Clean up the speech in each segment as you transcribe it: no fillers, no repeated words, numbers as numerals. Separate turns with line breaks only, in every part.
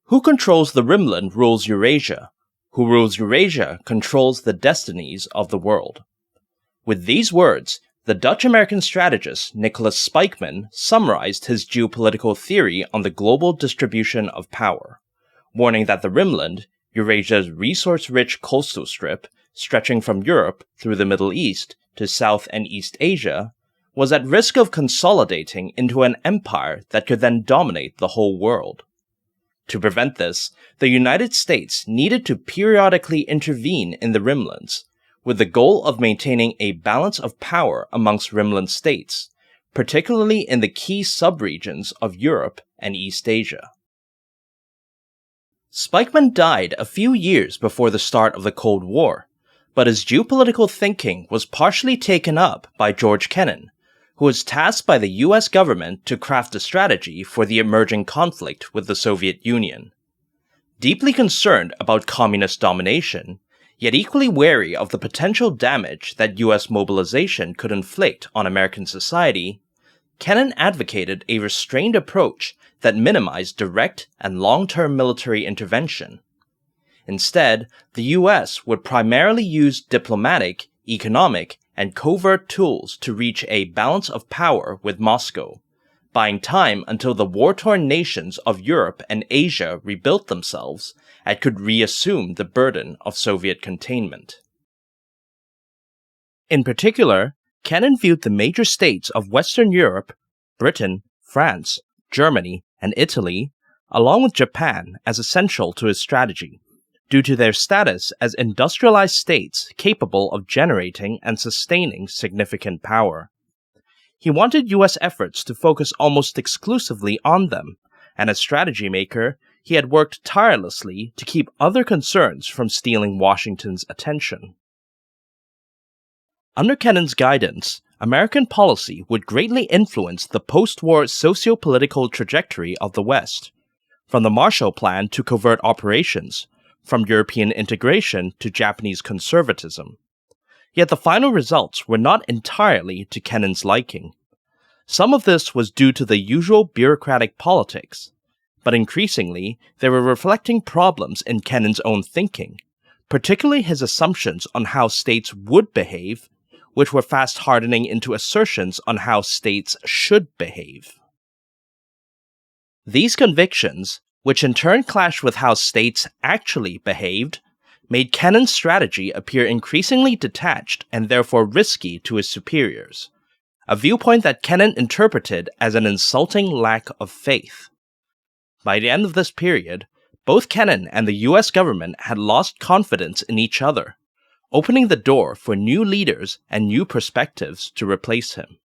Who controls the Rimland rules Eurasia. Who rules Eurasia controls the destinies of the world. With these words, the Dutch-American strategist Nicholas Spykman summarized his geopolitical theory on the global distribution of power, warning that the Rimland, Eurasia's resource-rich coastal strip stretching from Europe through the Middle East to South and East Asia, was at risk of consolidating into an empire that could then dominate the whole world. To prevent this, the United States needed to periodically intervene in the Rimlands, with the goal of maintaining a balance of power amongst Rimland states, particularly in the key subregions of Europe and East Asia. Spykman died a few years before the start of the Cold War, but his geopolitical thinking was partially taken up by George Kennan, who was tasked by the US government to craft a strategy for the emerging conflict with the Soviet Union. Deeply concerned about communist domination, yet equally wary of the potential damage that US mobilization could inflict on American society, Kennan advocated a restrained approach that minimized direct and long-term military intervention. Instead, the US would primarily use diplomatic, economic, and covert tools to reach a balance of power with Moscow, buying time until the war-torn nations of Europe and Asia rebuilt themselves and could reassume the burden of Soviet containment. In particular, Kennan viewed the major states of Western Europe, Britain, France, Germany, and Italy, along with Japan, as essential to his strategy, due to their status as industrialized states capable of generating and sustaining significant power. He wanted US efforts to focus almost exclusively on them, and as strategy maker, he had worked tirelessly to keep other concerns from stealing Washington's attention. Under Kennan's guidance, American policy would greatly influence the post-war socio-political trajectory of the West, from the Marshall Plan to covert operations, from European integration to Japanese conservatism. Yet the final results were not entirely to Kennan's liking. Some of this was due to the usual bureaucratic politics, but increasingly they were reflecting problems in Kennan's own thinking, particularly his assumptions on how states would behave, which were fast hardening into assertions on how states should behave. These convictions, which in turn clashed with how states actually behaved, made Kennan's strategy appear increasingly detached and therefore risky to his superiors, a viewpoint that Kennan interpreted as an insulting lack of faith. By the end of this period, both Kennan and the US government had lost confidence in each other, opening the door for new leaders and new perspectives to replace him.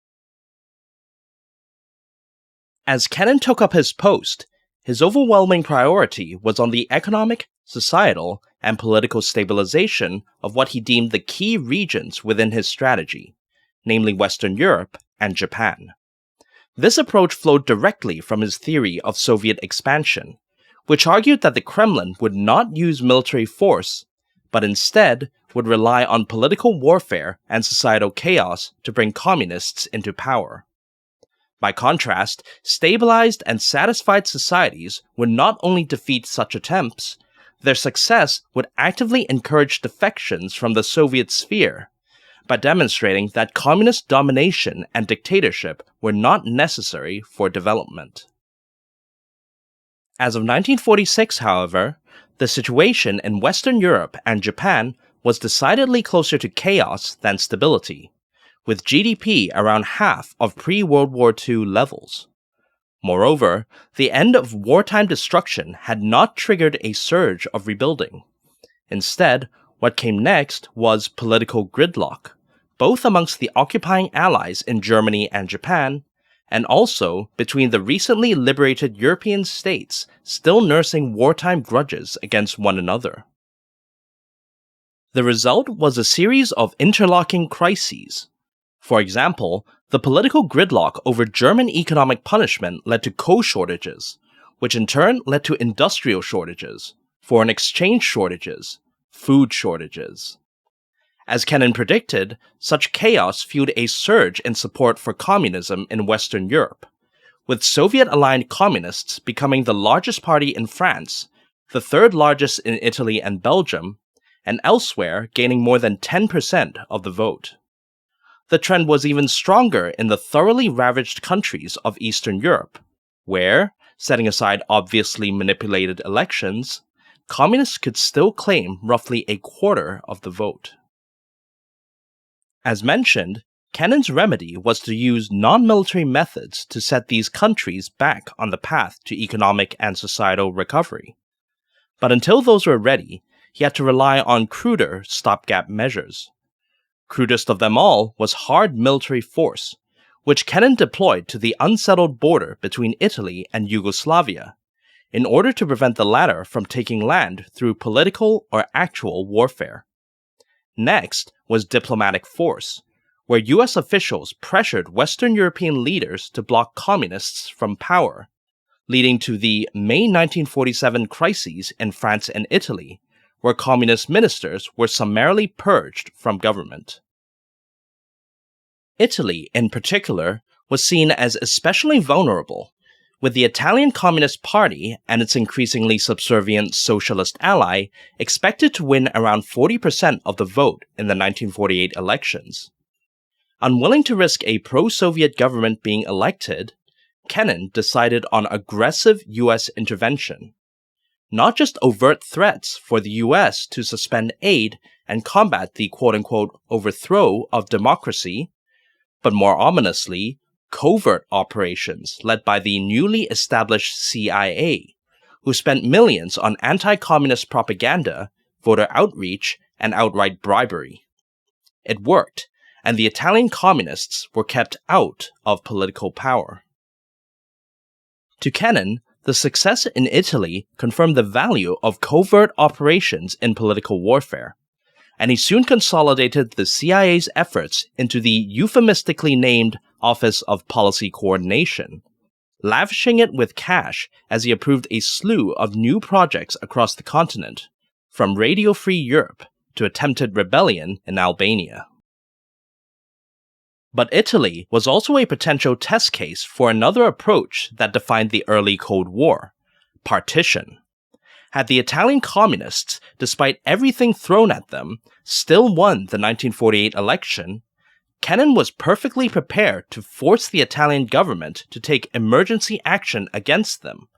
As Kennan took up his post, his overwhelming priority was on the economic, societal, and political stabilization of what he deemed the key regions within his strategy, namely Western Europe and Japan. This approach flowed directly from his theory of Soviet expansion, which argued that the Kremlin would not use military force, but instead would rely on political warfare and societal chaos to bring communists into power. By contrast, stabilized and satisfied societies would not only defeat such attempts, their success would actively encourage defections from the Soviet sphere, by demonstrating that communist domination and dictatorship were not necessary for development. As of 1946, however, the situation in Western Europe and Japan was decidedly closer to chaos than stability, with GDP around half of pre-World War II levels. Moreover, the end of wartime destruction had not triggered a surge of rebuilding. Instead, what came next was political gridlock, both amongst the occupying allies in Germany and Japan, and also between the recently liberated European states still nursing wartime grudges against one another. The result was a series of interlocking crises. For example, the political gridlock over German economic punishment led to coal shortages, which in turn led to industrial shortages, foreign exchange shortages, food shortages. As Kennan predicted, such chaos fueled a surge in support for communism in Western Europe, with Soviet-aligned communists becoming the largest party in France, the third largest in Italy and Belgium, and elsewhere gaining more than 10% of the vote. The trend was even stronger in the thoroughly ravaged countries of Eastern Europe, where, setting aside obviously manipulated elections, communists could still claim roughly a quarter of the vote. As mentioned, Kennan's remedy was to use non-military methods to set these countries back on the path to economic and societal recovery. But until those were ready, he had to rely on cruder stopgap measures. Crudest of them all was hard military force, which Kennan deployed to the unsettled border between Italy and Yugoslavia, in order to prevent the latter from taking land through political or actual warfare. Next was diplomatic force, where US officials pressured Western European leaders to block communists from power, leading to the May 1947 crises in France and Italy, where communist ministers were summarily purged from government. Italy, in particular, was seen as especially vulnerable, with the Italian Communist Party and its increasingly subservient socialist ally expected to win around 40% of the vote in the 1948 elections. Unwilling to risk a pro-Soviet government being elected, Kennan decided on aggressive US intervention. Not just overt threats for the US to suspend aid and combat the quote-unquote overthrow of democracy, but more ominously, covert operations led by the newly established CIA, who spent millions on anti-communist propaganda, voter outreach, and outright bribery. It worked, and the Italian communists were kept out of political power. To Kennan, the success in Italy confirmed the value of covert operations in political warfare, and he soon consolidated the CIA's efforts into the euphemistically named Office of Policy Coordination, lavishing it with cash as he approved a slew of new projects across the continent, from Radio Free Europe to attempted rebellion in Albania. But Italy was also a potential test case for another approach that defined the early Cold War: partition. Had the Italian communists, despite everything thrown at them, still won the 1948 election, Kennan was perfectly prepared to force the Italian government to take emergency action against them,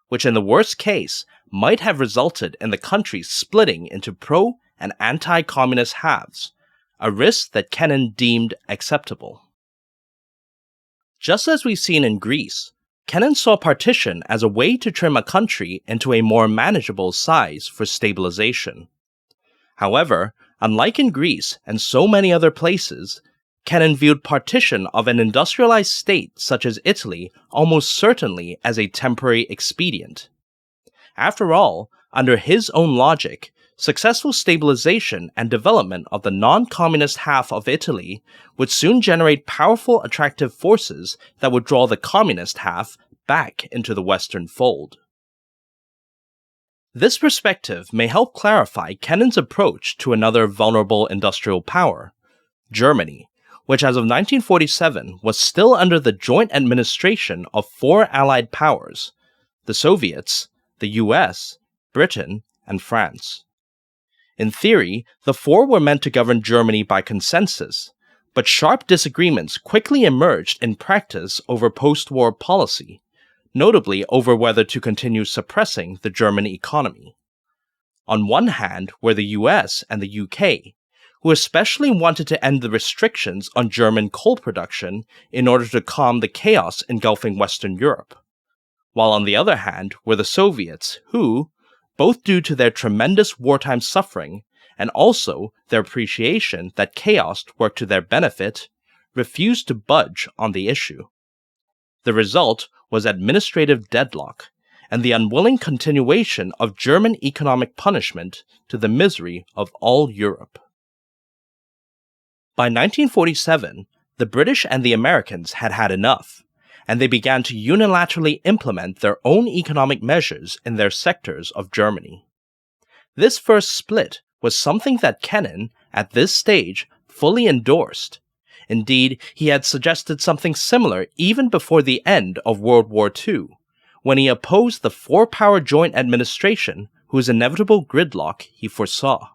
which in the worst case might have resulted in the country splitting into pro- and anti-communist halves, a risk that Kennan deemed acceptable. Just as we've seen in Greece, Kennan saw partition as a way to trim a country into a more manageable size for stabilization. However, unlike in Greece and so many other places, Kennan viewed partition of an industrialized state such as Italy almost certainly as a temporary expedient. After all, under his own logic, successful stabilization and development of the non-communist half of Italy would soon generate powerful attractive forces that would draw the communist half back into the Western fold. This perspective may help clarify Kennan's approach to another vulnerable industrial power, Germany, which as of 1947 was still under the joint administration of four Allied powers: the Soviets, the US, Britain, and France. In theory, the four were meant to govern Germany by consensus, but sharp disagreements quickly emerged in practice over post-war policy, notably over whether to continue suppressing the German economy. On one hand were the US and the UK, who especially wanted to end the restrictions on German coal production in order to calm the chaos engulfing Western Europe, while on the other hand were the Soviets who, both due to their tremendous wartime suffering and also their appreciation that chaos worked to their benefit, refused to budge on the issue. The result was administrative deadlock and the unwilling continuation of German economic punishment to the misery of all Europe. By 1947, the British and the Americans had had enough, and they began to unilaterally implement their own economic measures in their sectors of Germany. This first split was something that Kennan, at this stage, fully endorsed. Indeed, he had suggested something similar even before the end of World War II, when he opposed the four-power joint administration whose inevitable gridlock he foresaw.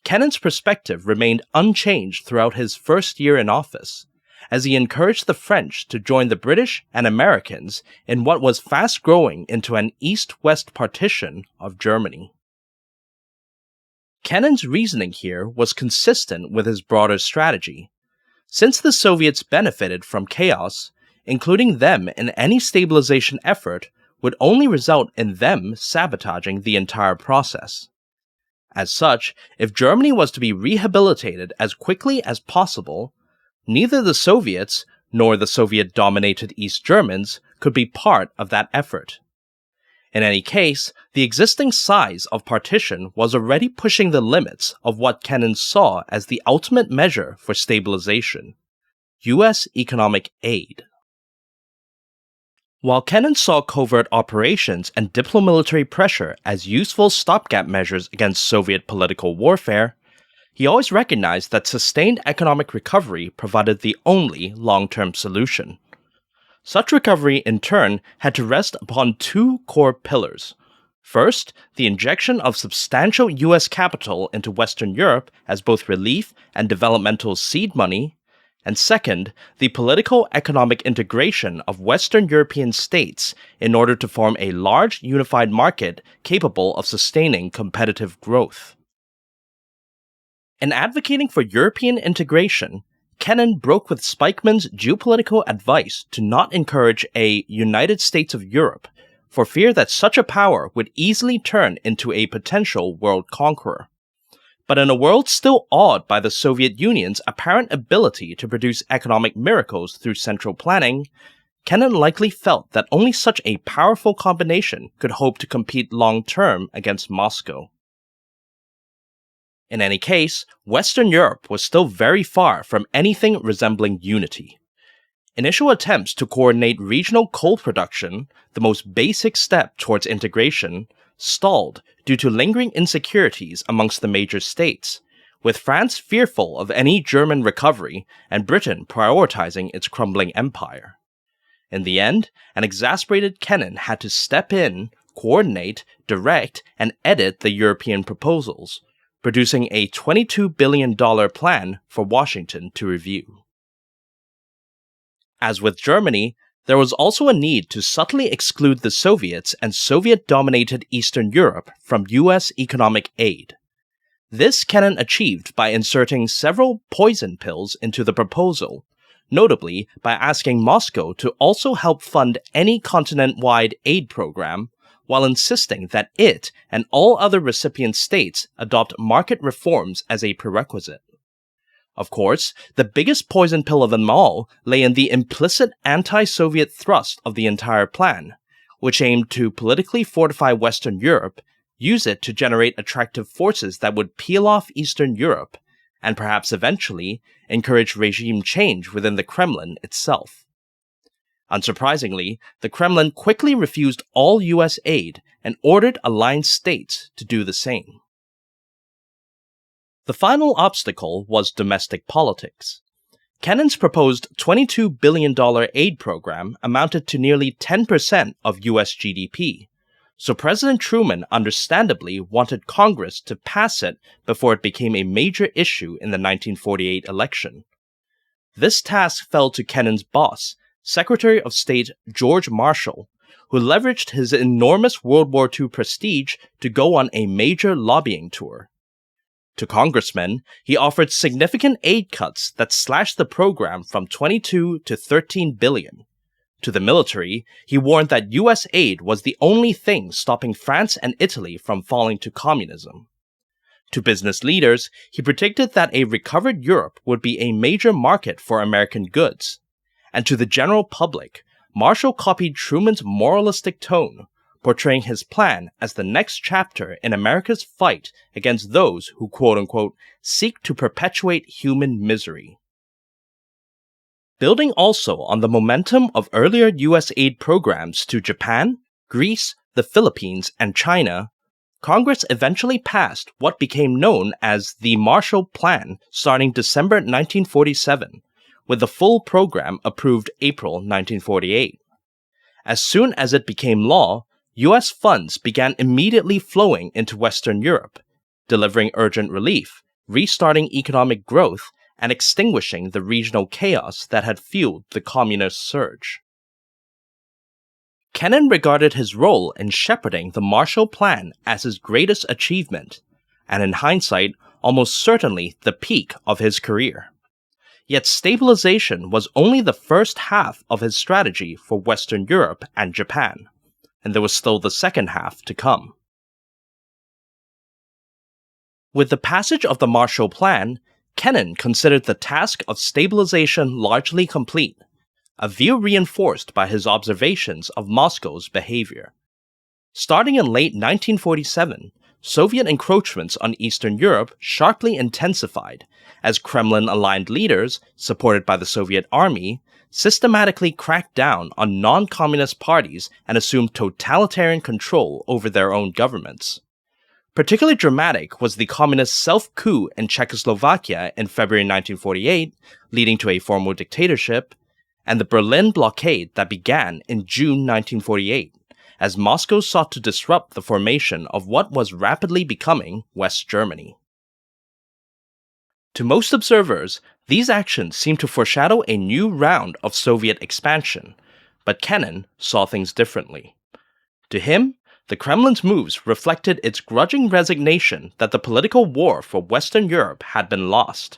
Kennan's perspective remained unchanged throughout his first year in office, as he encouraged the French to join the British and Americans in what was fast growing into an east-west partition of Germany. Kennan's reasoning here was consistent with his broader strategy. Since the Soviets benefited from chaos, including them in any stabilization effort would only result in them sabotaging the entire process. As such, if Germany was to be rehabilitated as quickly as possible, neither the Soviets nor the Soviet-dominated East Germans could be part of that effort. In any case, the existing size of partition was already pushing the limits of what Kennan saw as the ultimate measure for stabilization: U.S. economic aid. While Kennan saw covert operations and diplo-military pressure as useful stopgap measures against Soviet political warfare, he always recognized that sustained economic recovery provided the only long-term solution. Such recovery, in turn, had to rest upon two core pillars. First, the injection of substantial U.S. capital into Western Europe as both relief and developmental seed money, and second, the political-economic integration of Western European states in order to form a large unified market capable of sustaining competitive growth. In advocating for European integration, Kennan broke with Spykman's geopolitical advice to not encourage a United States of Europe, for fear that such a power would easily turn into a potential world conqueror. But in a world still awed by the Soviet Union's apparent ability to produce economic miracles through central planning, Kennan likely felt that only such a powerful combination could hope to compete long-term against Moscow. In any case, Western Europe was still very far from anything resembling unity. Initial attempts to coordinate regional coal production, the most basic step towards integration, stalled due to lingering insecurities amongst the major states, with France fearful of any German recovery and Britain prioritizing its crumbling empire. In the end, an exasperated Kennan had to step in, coordinate, direct, and edit the European proposals, producing a $22 billion plan for Washington to review. As with Germany, there was also a need to subtly exclude the Soviets and Soviet-dominated Eastern Europe from U.S. economic aid. This Kennan achieved by inserting several poison pills into the proposal, notably by asking Moscow to also help fund any continent-wide aid program, while insisting that it and all other recipient states adopt market reforms as a prerequisite. Of course, the biggest poison pill of them all lay in the implicit anti-Soviet thrust of the entire plan, which aimed to politically fortify Western Europe, use it to generate attractive forces that would peel off Eastern Europe, and perhaps eventually encourage regime change within the Kremlin itself. Unsurprisingly, the Kremlin quickly refused all U.S. aid and ordered aligned states to do the same. The final obstacle was domestic politics. Kennan's proposed $22 billion aid program amounted to nearly 10% of U.S. GDP, so President Truman understandably wanted Congress to pass it before it became a major issue in the 1948 election. This task fell to Kennan's boss, Secretary of State George Marshall, who leveraged his enormous World War II prestige to go on a major lobbying tour. To congressmen, he offered significant aid cuts that slashed the program from $22 to $13 billion. To the military, he warned that U.S. aid was the only thing stopping France and Italy from falling to communism. To business leaders, he predicted that a recovered Europe would be a major market for American goods. And to the general public, Marshall copied Truman's moralistic tone, portraying his plan as the next chapter in America's fight against those who quote-unquote seek to perpetuate human misery. Building also on the momentum of earlier U.S. aid programs to Japan, Greece, the Philippines, and China, Congress eventually passed what became known as the Marshall Plan starting December 1947, with the full program approved April 1948. As soon as it became law, U.S. funds began immediately flowing into Western Europe, delivering urgent relief, restarting economic growth, and extinguishing the regional chaos that had fueled the communist surge. Kennan regarded his role in shepherding the Marshall Plan as his greatest achievement, and in hindsight, almost certainly the peak of his career. Yet stabilization was only the first half of his strategy for Western Europe and Japan, and there was still the second half to come. With the passage of the Marshall Plan, Kennan considered the task of stabilization largely complete, a view reinforced by his observations of Moscow's behavior. Starting in late 1947, Soviet encroachments on Eastern Europe sharply intensified as Kremlin-aligned leaders, supported by the Soviet Army, systematically cracked down on non-communist parties and assumed totalitarian control over their own governments. Particularly dramatic was the communist self-coup in Czechoslovakia in February 1948, leading to a formal dictatorship, and the Berlin blockade that began in June 1948, as Moscow sought to disrupt the formation of what was rapidly becoming West Germany. To most observers, these actions seemed to foreshadow a new round of Soviet expansion, but Kennan saw things differently. To him, the Kremlin's moves reflected its grudging resignation that the political war for Western Europe had been lost,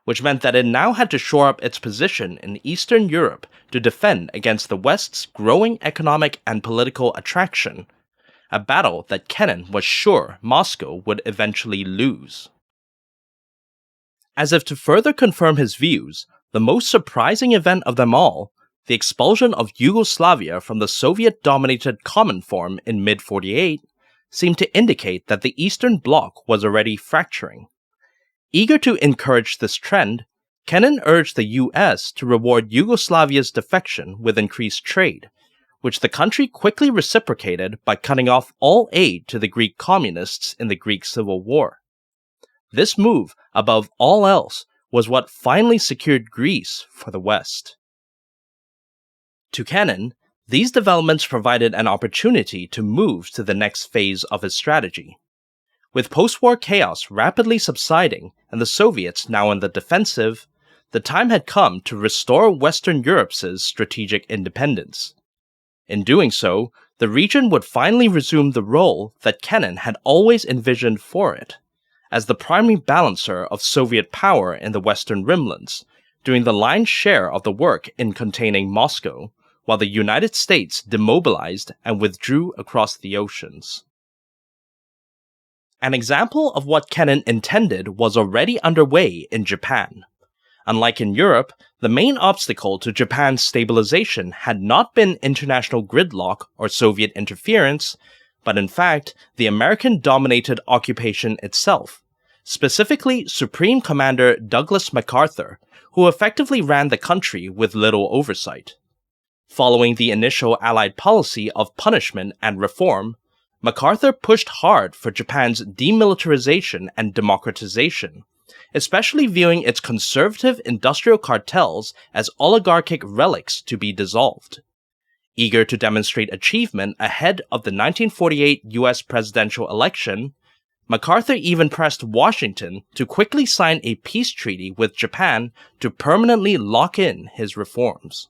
which meant that it now had to shore up its position in Eastern Europe to defend against the West's growing economic and political attraction, a battle that Kennan was sure Moscow would eventually lose. As if to further confirm his views, the most surprising event of them all, the expulsion of Yugoslavia from the Soviet-dominated Cominform in mid-48, seemed to indicate that the Eastern Bloc was already fracturing. Eager to encourage this trend, Kennan urged the U.S. to reward Yugoslavia's defection with increased trade, which the country quickly reciprocated by cutting off all aid to the Greek communists in the Greek Civil War. This move, above all else, was what finally secured Greece for the West. To Kennan, these developments provided an opportunity to move to the next phase of his strategy. With post-war chaos rapidly subsiding and the Soviets now on the defensive, the time had come to restore Western Europe's strategic independence. In doing so, the region would finally resume the role that Kennan had always envisioned for it, as the primary balancer of Soviet power in the Western Rimlands, doing the lion's share of the work in containing Moscow, while the United States demobilized and withdrew across the oceans. An example of what Kennan intended was already underway in Japan. Unlike in Europe, the main obstacle to Japan's stabilization had not been international gridlock or Soviet interference, but in fact, the American-dominated occupation itself, specifically Supreme Commander Douglas MacArthur, who effectively ran the country with little oversight. Following the initial Allied policy of punishment and reform, MacArthur pushed hard for Japan's demilitarization and democratization, especially viewing its conservative industrial cartels as oligarchic relics to be dissolved. Eager to demonstrate achievement ahead of the 1948 U.S. presidential election, MacArthur even pressed Washington to quickly sign a peace treaty with Japan to permanently lock in his reforms.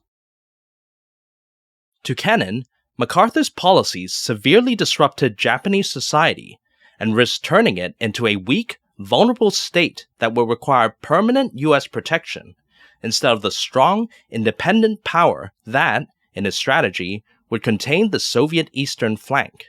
To Kennan, MacArthur's policies severely disrupted Japanese society and risked turning it into a weak, vulnerable state that would require permanent U.S. protection, instead of the strong, independent power that, in his strategy, would contain the Soviet eastern flank.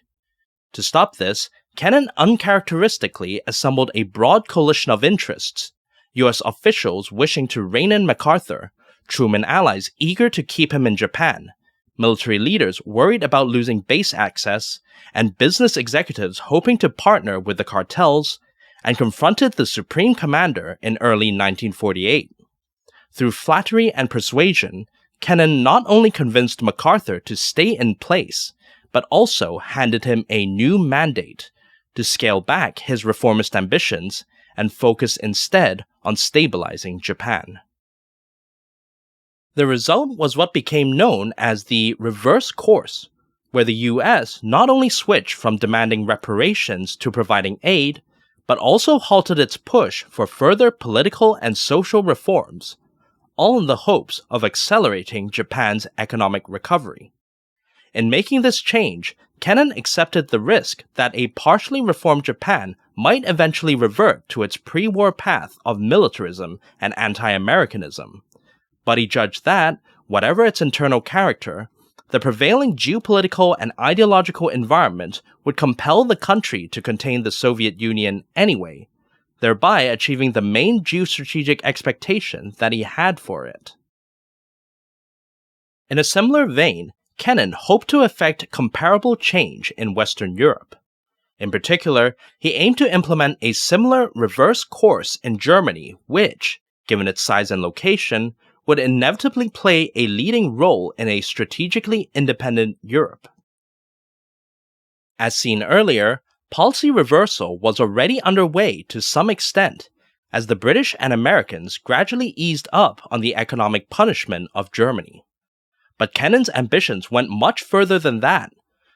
To stop this, Kennan uncharacteristically assembled a broad coalition of interests, U.S. officials wishing to rein in MacArthur, Truman allies eager to keep him in Japan, military leaders worried about losing base access, and business executives hoping to partner with the cartels, and confronted the Supreme Commander in early 1948. Through flattery and persuasion, Kennan not only convinced MacArthur to stay in place, but also handed him a new mandate to scale back his reformist ambitions and focus instead on stabilizing Japan. The result was what became known as the reverse course, where the US not only switched from demanding reparations to providing aid, but also halted its push for further political and social reforms, all in the hopes of accelerating Japan's economic recovery. In making this change, Kennan accepted the risk that a partially reformed Japan might eventually revert to its pre-war path of militarism and anti-Americanism. But he judged that, whatever its internal character, the prevailing geopolitical and ideological environment would compel the country to contain the Soviet Union anyway, thereby achieving the main geostrategic expectation that he had for it. In a similar vein, Kennan hoped to effect comparable change in Western Europe. In particular, he aimed to implement a similar reverse course in Germany which, given its size and location, would inevitably play a leading role in a strategically independent Europe. As seen earlier, policy reversal was already underway to some extent, as the British and Americans gradually eased up on the economic punishment of Germany. But Kennan's ambitions went much further than that,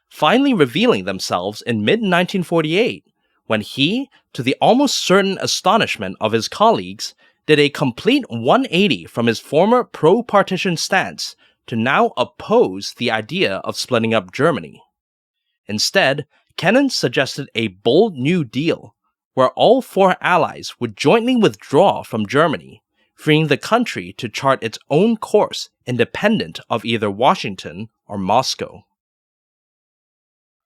finally revealing themselves in mid-1948, when he, to the almost certain astonishment of his colleagues, did a complete 180 from his former pro-partition stance to now oppose the idea of splitting up Germany. Instead, Kennan suggested a bold New Deal, where all four allies would jointly withdraw from Germany, freeing the country to chart its own course independent of either Washington or Moscow.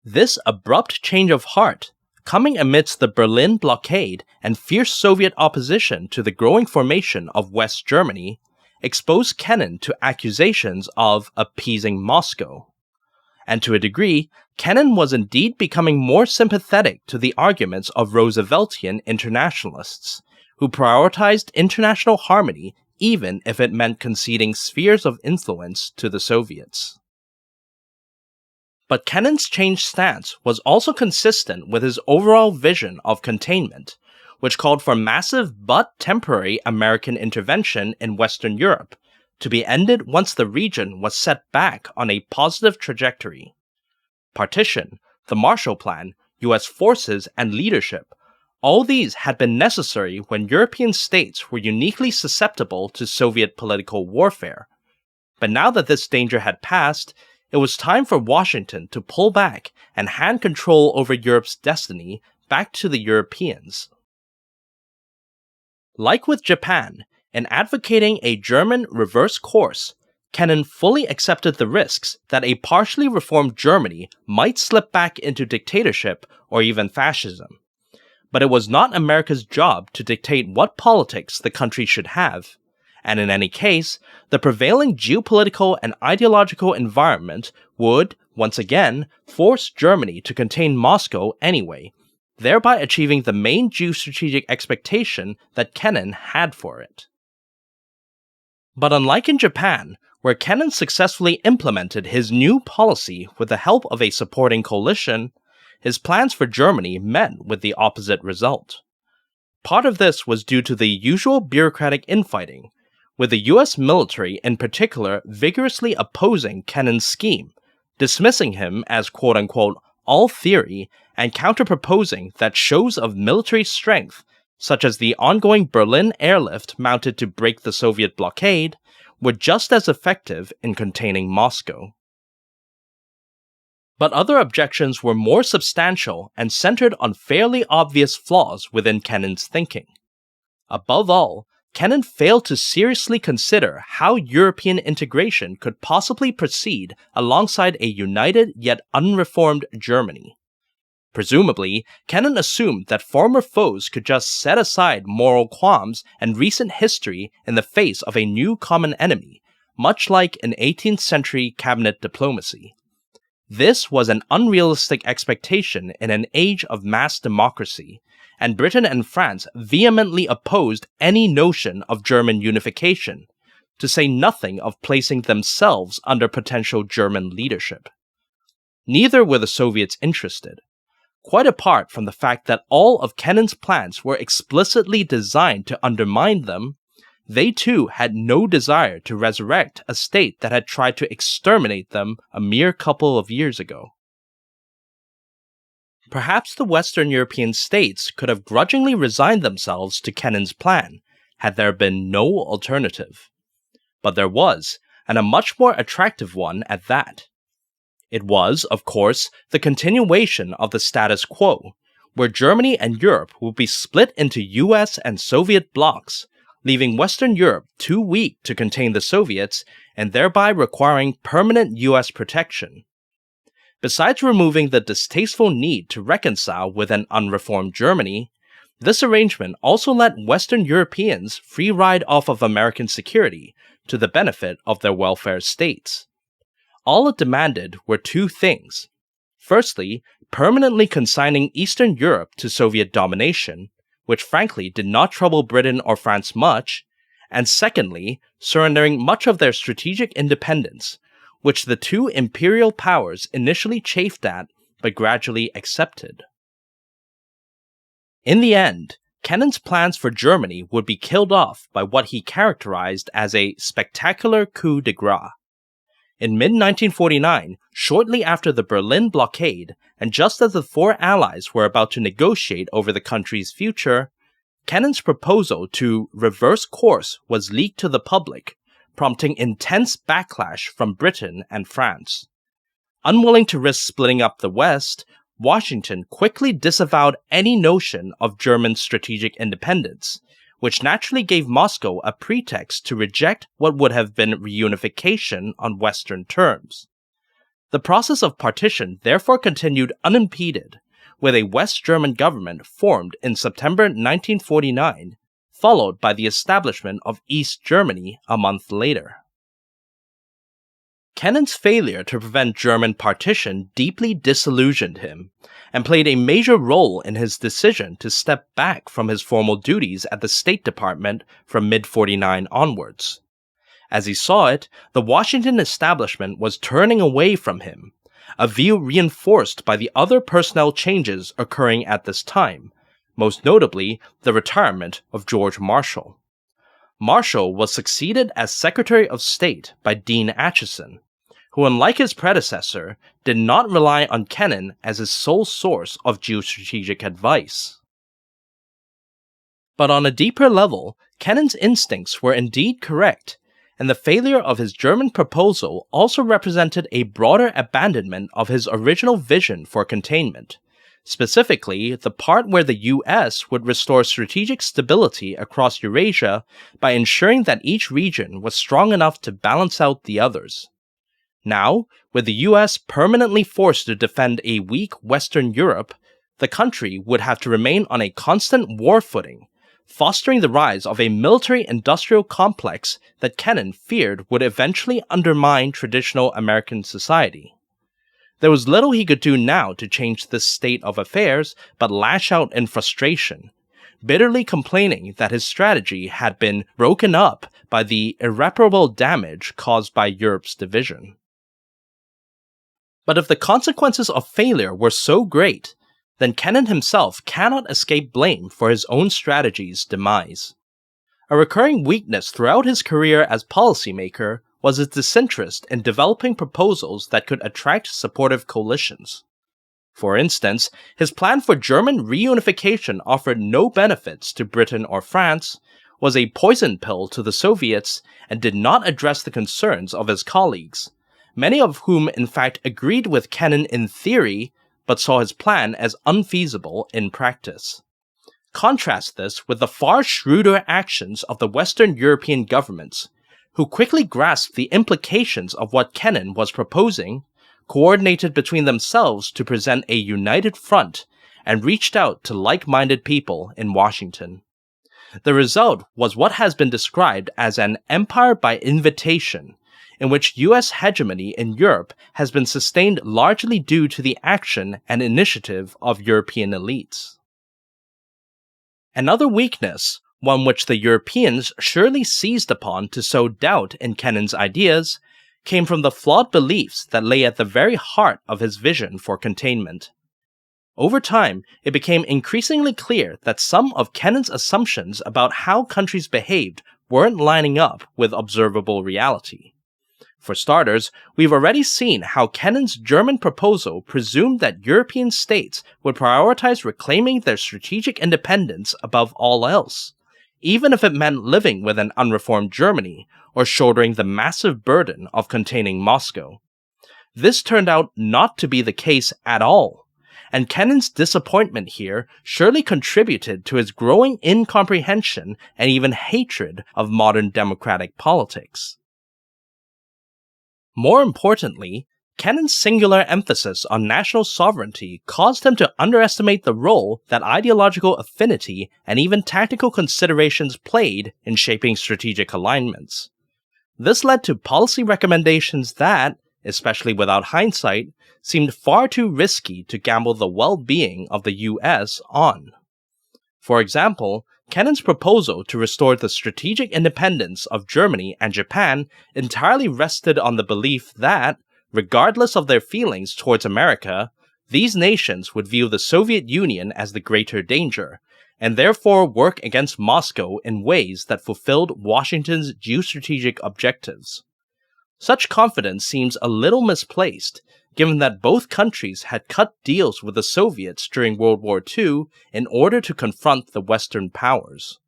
This abrupt change of heart, coming amidst the Berlin blockade and fierce Soviet opposition to the growing formation of West Germany, exposed Kennan to accusations of appeasing Moscow. And to a degree, Kennan was indeed becoming more sympathetic to the arguments of Rooseveltian internationalists, who prioritized international harmony even if it meant conceding spheres of influence to the Soviets. But Kennan's changed stance was also consistent with his overall vision of containment, which called for massive but temporary American intervention in Western Europe, to be ended once the region was set back on a positive trajectory. Partition, the Marshall Plan, US forces, and leadership, all these had been necessary when European states were uniquely susceptible to Soviet political warfare. But now that this danger had passed, it was time for Washington to pull back and hand control over Europe's destiny back to the Europeans. Like with Japan, in advocating a German reverse course, Kennan fully accepted the risks that a partially reformed Germany might slip back into dictatorship or even fascism. But it was not America's job to dictate what politics the country should have, and in any case, the prevailing geopolitical and ideological environment would, once again, force Germany to contain Moscow anyway, thereby achieving the main geostrategic expectation that Kennan had for it. But unlike in Japan, where Kennan successfully implemented his new policy with the help of a supporting coalition, his plans for Germany met with the opposite result. Part of this was due to the usual bureaucratic infighting, with the US military in particular vigorously opposing Kennan's scheme, dismissing him as quote-unquote all theory and counter-proposing that shows of military strength, such as the ongoing Berlin airlift mounted to break the Soviet blockade, were just as effective in containing Moscow. But other objections were more substantial and centered on fairly obvious flaws within Kennan's thinking. Above all, Kennan failed to seriously consider how European integration could possibly proceed alongside a united yet unreformed Germany. Presumably, Kennan assumed that former foes could just set aside moral qualms and recent history in the face of a new common enemy, much like an 18th century cabinet diplomacy. This was an unrealistic expectation in an age of mass democracy, and Britain and France vehemently opposed any notion of German unification, to say nothing of placing themselves under potential German leadership. Neither were the Soviets interested. Quite apart from the fact that all of Kennan's plans were explicitly designed to undermine them, they too had no desire to resurrect a state that had tried to exterminate them a mere couple of years ago. Perhaps the Western European states could have grudgingly resigned themselves to Kennan's plan, had there been no alternative. But there was, and a much more attractive one at that. It was, of course, the continuation of the status quo, where Germany and Europe would be split into US and Soviet blocs, leaving Western Europe too weak to contain the Soviets and thereby requiring permanent US protection. Besides removing the distasteful need to reconcile with an unreformed Germany, this arrangement also let Western Europeans free ride off of American security to the benefit of their welfare states. All it demanded were two things. Firstly, permanently consigning Eastern Europe to Soviet domination, which frankly did not trouble Britain or France much, and secondly, surrendering much of their strategic independence, which the two imperial powers initially chafed at but gradually accepted. In the end, Kennan's plans for Germany would be killed off by what he characterized as a spectacular coup de grace. In mid-1949, shortly after the Berlin blockade, and just as the four allies were about to negotiate over the country's future, Kennan's proposal to reverse course was leaked to the public, prompting intense backlash from Britain and France. Unwilling to risk splitting up the West, Washington quickly disavowed any notion of German strategic independence, which naturally gave Moscow a pretext to reject what would have been reunification on Western terms. The process of partition therefore continued unimpeded, with a West German government formed in September 1949, followed by the establishment of East Germany a month later. Kennan's failure to prevent German partition deeply disillusioned him, and played a major role in his decision to step back from his formal duties at the State Department from mid-49 onwards. As he saw it, the Washington establishment was turning away from him, a view reinforced by the other personnel changes occurring at this time, most notably the retirement of George Marshall. Marshall was succeeded as Secretary of State by Dean Acheson, who, unlike his predecessor, did not rely on Kennan as his sole source of geostrategic advice. But on a deeper level, Kennan's instincts were indeed correct, and the failure of his German proposal also represented a broader abandonment of his original vision for containment, specifically the part where the US would restore strategic stability across Eurasia by ensuring that each region was strong enough to balance out the others. Now, with the US permanently forced to defend a weak Western Europe, the country would have to remain on a constant war footing, fostering the rise of a military-industrial complex that Kennan feared would eventually undermine traditional American society. There was little he could do now to change this state of affairs but lash out in frustration, bitterly complaining that his strategy had been broken up by the irreparable damage caused by Europe's division. But if the consequences of failure were so great, then Kennan himself cannot escape blame for his own strategy's demise. A recurring weakness throughout his career as policymaker was his disinterest in developing proposals that could attract supportive coalitions. For instance, his plan for German reunification offered no benefits to Britain or France, was a poison pill to the Soviets, and did not address the concerns of his colleagues, many of whom in fact agreed with Kennan in theory, but saw his plan as unfeasible in practice. Contrast this with the far shrewder actions of the Western European governments, who quickly grasped the implications of what Kennan was proposing, coordinated between themselves to present a united front, and reached out to like-minded people in Washington. The result was what has been described as an empire by invitation, in which US hegemony in Europe has been sustained largely due to the action and initiative of European elites. Another weakness, one which the Europeans surely seized upon to sow doubt in Kennan's ideas, came from the flawed beliefs that lay at the very heart of his vision for containment. over time, it became increasingly clear that some of Kennan's assumptions about how countries behaved weren't lining up with observable reality. For starters, we've already seen how Kennan's German proposal presumed that European states would prioritize reclaiming their strategic independence above all else, even if it meant living with an unreformed Germany or shouldering the massive burden of containing Moscow. This turned out not to be the case at all, and Kennan's disappointment here surely contributed to his growing incomprehension and even hatred of modern democratic politics. More importantly, Kennan's singular emphasis on national sovereignty caused him to underestimate the role that ideological affinity and even tactical considerations played in shaping strategic alignments. This led to policy recommendations that, especially without hindsight, seemed far too risky to gamble the well-being of the US on. For example, Kennan's proposal to restore the strategic independence of Germany and Japan entirely rested on the belief that, regardless of their feelings towards America, these nations would view the Soviet Union as the greater danger, and therefore work against Moscow in ways that fulfilled Washington's geostrategic objectives. Such confidence seems a little misplaced, given that both countries had cut deals with the Soviets during World War II in order to confront the Western powers.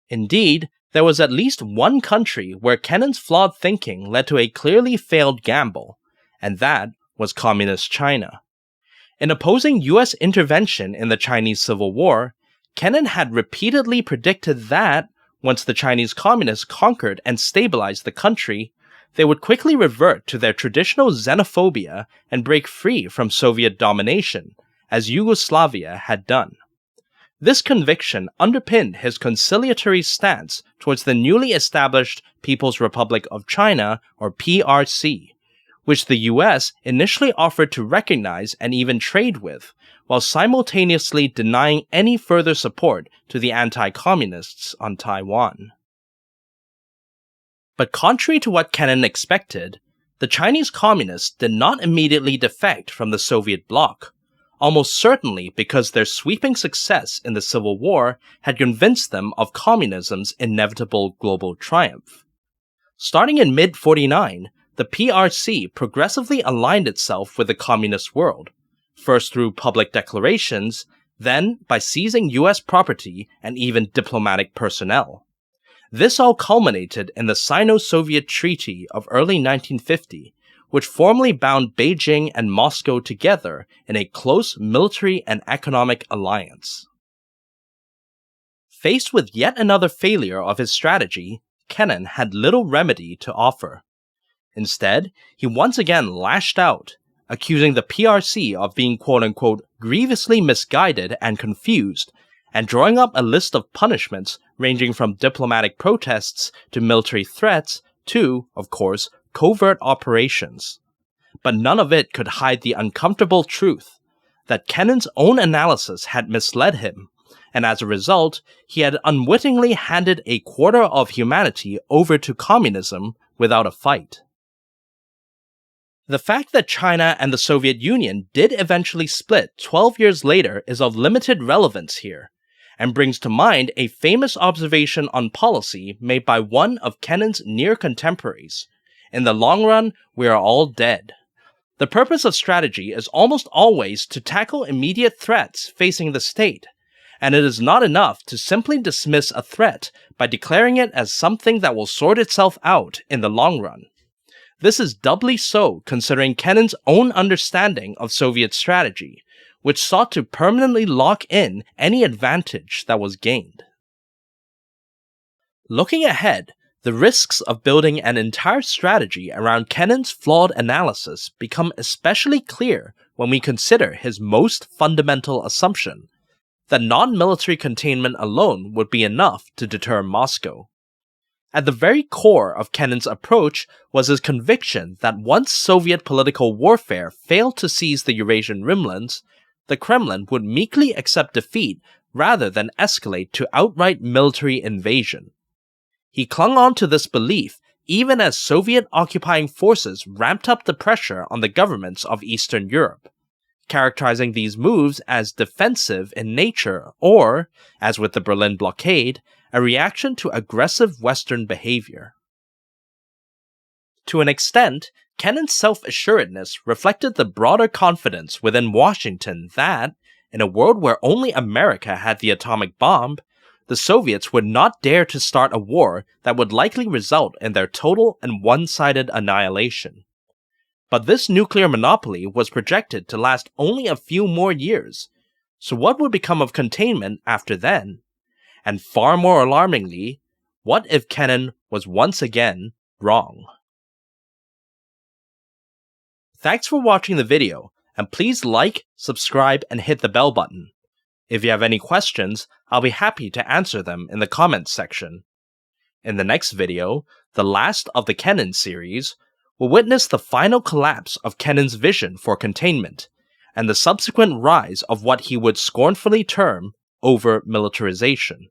Indeed, there was at least one country where Kennan's flawed thinking led to a clearly failed gamble, and that was Communist China. In opposing US intervention in the Chinese Civil War, Kennan had repeatedly predicted that, once the Chinese communists conquered and stabilized the country, they would quickly revert to their traditional xenophobia and break free from Soviet domination, as Yugoslavia had done. This conviction underpinned his conciliatory stance towards the newly established People's Republic of China, or PRC, which the US initially offered to recognize and even trade with, while simultaneously denying any further support to the anti-communists on Taiwan. But contrary to what Kennan expected, the Chinese communists did not immediately defect from the Soviet bloc, almost certainly because their sweeping success in the Civil War had convinced them of communism's inevitable global triumph. Starting in mid-49, the PRC progressively aligned itself with the communist world, first through public declarations, then by seizing US property and even diplomatic personnel. This all culminated in the Sino-Soviet Treaty of early 1950, which formally bound Beijing and Moscow together in a close military and economic alliance. Faced with yet another failure of his strategy, Kennan had little remedy to offer. Instead, he once again lashed out, accusing the PRC of being quote-unquote grievously misguided and confused, and drawing up a list of punishments ranging from diplomatic protests to military threats to, of course, covert operations. But none of it could hide the uncomfortable truth that Kennan's own analysis had misled him, and as a result, he had unwittingly handed a quarter of humanity over to communism without a fight. The fact that China and the Soviet Union did eventually split 12 years later is of limited relevance here, and brings to mind a famous observation on policy made by one of Kennan's near contemporaries. In the long run, we are all dead. The purpose of strategy is almost always to tackle immediate threats facing the state, and it is not enough to simply dismiss a threat by declaring it as something that will sort itself out in the long run. This is doubly so considering Kennan's own understanding of Soviet strategy, which sought to permanently lock in any advantage that was gained. Looking ahead, the risks of building an entire strategy around Kennan's flawed analysis become especially clear when we consider his most fundamental assumption, that non-military containment alone would be enough to deter Moscow. At the very core of Kennan's approach was his conviction that once Soviet political warfare failed to seize the Eurasian Rimlands, the Kremlin would meekly accept defeat rather than escalate to outright military invasion. He clung on to this belief even as Soviet occupying forces ramped up the pressure on the governments of Eastern Europe. characterizing these moves as defensive in nature or, as with the Berlin blockade, a reaction to aggressive Western behavior. To an extent, Kennan's self-assuredness reflected the broader confidence within Washington that, in a world where only America had the atomic bomb, the Soviets would not dare to start a war that would likely result in their total and one-sided annihilation. But this nuclear monopoly was projected to last only a few more years, so what would become of containment after then? And far more alarmingly, what if Kennan was once again wrong? Thanks for watching the video, and please like, subscribe, and hit the bell button. If you have any questions, I'll be happy to answer them in the comments section. In the next video, the last of the Kennan series, we'll witness the final collapse of Kennan's vision for containment, and the subsequent rise of what he would scornfully term over-militarization.